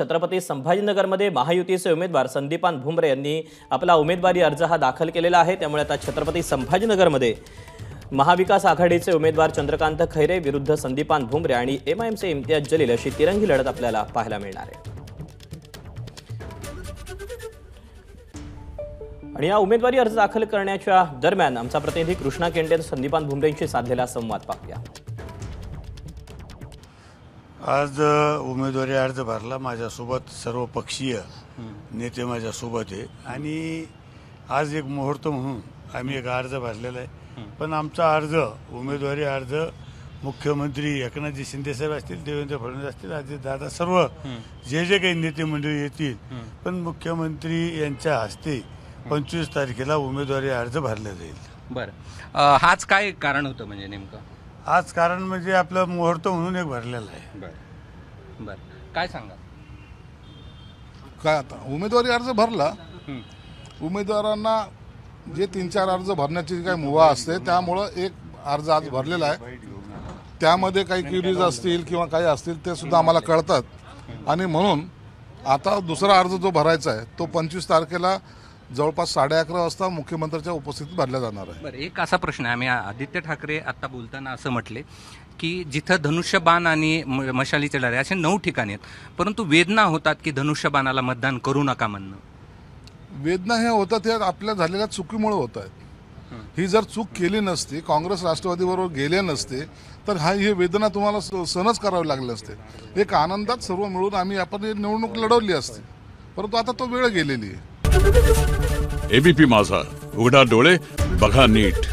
छत्रपती संभाजीनगरमध्ये महायुतीचे उमेदवार संदीपान भुमरे यांनी आपला उमेदवारी अर्ज दाखल केलेला आहे। त्यामुळे आता छत्रपती संभाजीनगरमध्ये महाविकास आघाडीचे उमेदवार चंद्रकांत खैरे विरुद्ध संदीपान भुमरे आणि एमआयएमचे इम्तियाज जलील अशी तिरंगी लढत आपल्याला पाहायला मिळणार आहे। आणि या उमेदवारी अर्ज दाखल करण्याच्या दरम्यान आमचा प्रतिनिधी कृष्णा केंडे संदीपान भुमरेंशी साधलेला संवाद पाहूया। आज उमेदवारी अर्ज भरला। माझ्यासोबत सर्व पक्षीय नेते माझ्यासोबत आहे आणि आज एक मुहूर्त म्हणून आम्ही एक अर्ज भरलेला आहे। पण आमचा अर्ज उमेदवारी अर्ज मुख्यमंत्री एकनाथजी शिंदे साहेब असतील, देवेंद्र फडणवीस असतील, अजितदादा सर्व जे काही नेते मंडळी येतील, पण मुख्यमंत्री यांच्या हस्ते 25 तारखेला उमेदवारी अर्ज भरला जाईल। बरं, हाच काय कारण होतं म्हणजे नेमकं? आज कारण म्हणजे आपलं मुहूर्त म्हणून एक भरलेला आहे। बरं बरं, काय सांगा? काय आता उमेदवारी अर्ज भरला, उमेदवारांना जे 3-4 अर्ज भरण्याची काही मुभा असते त्यामुळं एक अर्ज आज भरलेला आहे। त्यामध्ये काही क्युरीज असतील किंवा काही असतील ते सुद्धा आम्हाला कळतात आणि म्हणून आता दुसरा अर्ज जो भरायचा आहे तो 25 तारखेला जवळपास 11:30 वाजता मुख्यमंत्र्यांच्या उपस्थितीत भरला जाणार आहे। बरं, एक असा प्रश्न आहे, आम्ही आदित्य ठाकरे आता बोलताना असं म्हटले की जिथं धनुष्यबाण आणि मशालीचे लढाई असे 9 ठिकाणी आहेत, परंतु वेदना होतात की धनुष्यबाणाला मतदान करू नका म्हणणं। वेदना हे होतात हे आपल्या झालेल्या चुकीमुळे होत आहेत। ही जर चूक केली नसती, काँग्रेस राष्ट्रवादीबरोबर गेले नसते तर ही वेदना तुम्हाला सहनच करावी लागली असते। एक आनंदात सर्व मिळून आपण ही निवडणूक लढवली असती, परंतु आता तो वेळ गेलेली आहे। एबीपी माझा, उघडा डोळे बघा नीट।